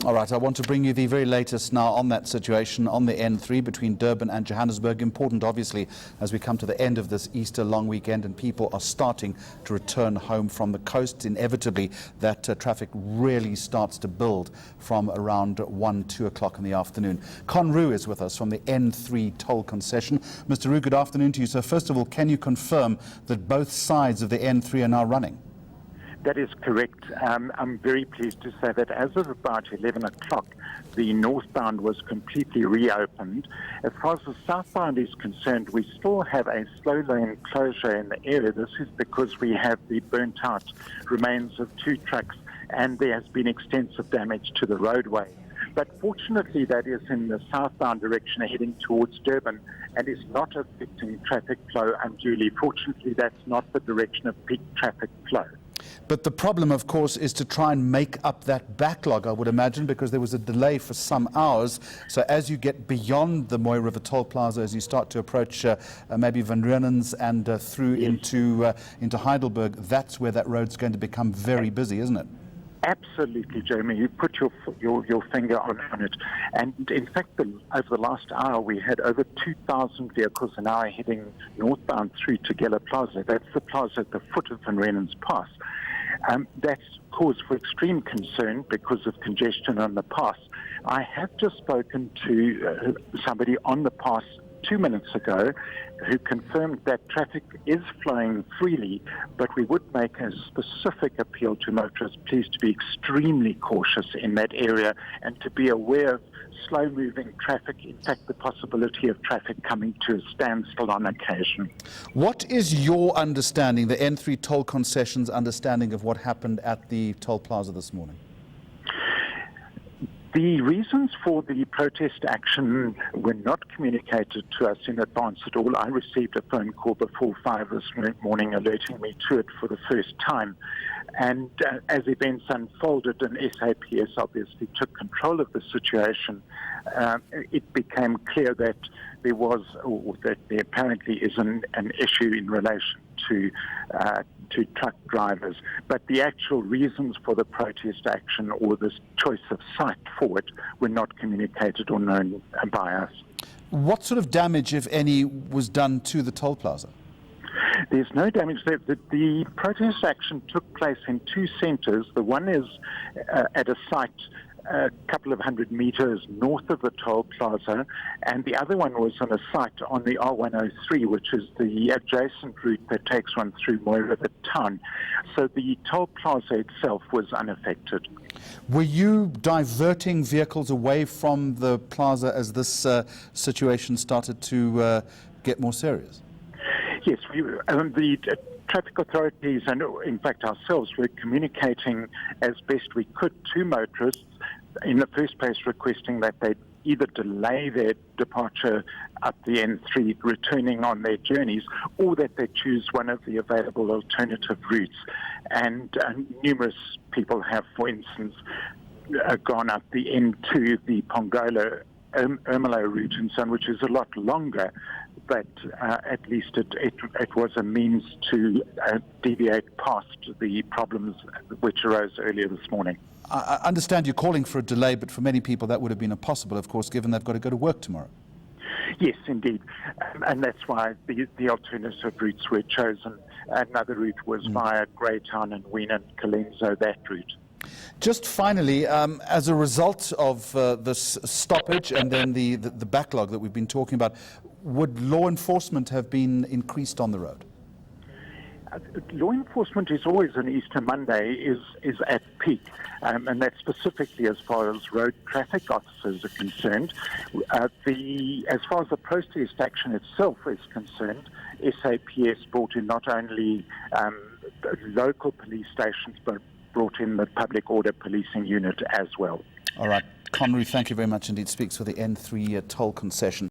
All right, I want to bring you the very latest now on that situation on the N3 between Durban and Johannesburg. Important, obviously, as we come to the end of this Easter long weekend and people are starting to return home from the coast. Inevitably, that traffic really starts to build from around 2 o'clock in the afternoon. Roux is with us from the N3 Toll Concession. Mr. Roux, good afternoon to you. So first of all, can you confirm that both sides of the N3 are now running? That is correct. I'm very pleased to say that as of about 11 o'clock, the northbound was completely reopened. As far as the southbound is concerned, we still have a slow lane closure in the area. This is because we have the burnt out remains of 2 trucks and there has been extensive damage to the roadway. But fortunately, that is in the southbound direction heading towards Durban and is not affecting traffic flow unduly. Fortunately, that's not the direction of peak traffic flow. But the problem, of course, is to try and make up that backlog, I would imagine, because there was a delay for some hours. So as you get beyond the Mooi River Toll Plaza, as you start to approach maybe Van Rynens and through into Heidelberg, that's where that road's going to become very busy, isn't it? Absolutely, Jeremy. You put your finger on it. And in fact, over the last hour, we had over 2,000 vehicles an hour heading northbound through to Geller Plaza. That's the plaza at the foot of Van Rynens Pass. That's cause for extreme concern because of congestion on the pass. I have just spoken to somebody on the pass 2 minutes ago who confirmed that traffic is flowing freely, but we would make a specific appeal to motorists, please, to be extremely cautious in that area and to be aware of slow-moving traffic, in fact, the possibility of traffic coming to a standstill on occasion. What is your understanding, the N3 Toll Concession's understanding of what happened at the toll plaza this morning? The reasons for the protest action were not communicated to us in advance at all. I received a phone call before 5 this morning alerting me to it for the first time. And as events unfolded and SAPS obviously took control of the situation, it became clear that there was, or that there apparently is an issue in relation to truck drivers. But the actual reasons for the protest action or this choice of site for it were not communicated or known by us. What sort of damage, if any, was done to the toll plaza? There's no damage there. The protest action took place in 2 centres. The one is at a site a couple of 100 metres north of the toll plaza, and the other one was on a site on the R103, which is the adjacent route that takes one through Mooi River town. So the toll plaza itself was unaffected. Were you diverting vehicles away from the plaza as this situation started to get more serious? Yes, the traffic authorities and in fact ourselves were communicating as best we could to motorists, in the first place requesting that they either delay their departure up the N3 returning on their journeys, or that they choose one of the available alternative routes. And numerous people have, for instance, gone up the N2, the Pongola Ermelo route and so on, which is a lot longer, but at least it was a means to deviate past the problems which arose earlier this morning. I understand you're calling for a delay, but for many people that would have been impossible, of course, given they've got to go to work tomorrow. Yes, indeed. And that's why the alternative routes were chosen. Another route was via Greytown and Wien and Colenso, that route. Just finally, as a result of this stoppage and then the backlog that we've been talking about, would law enforcement have been increased on the road? Law enforcement is always on Easter Monday is at peak, and that's specifically as far as road traffic officers are concerned. As far as the protest action itself is concerned, SAPS brought in not only local police stations, but brought in the public order policing unit as well. All right. Roux, thank you very much indeed. Speaks for the N3 Toll Concession.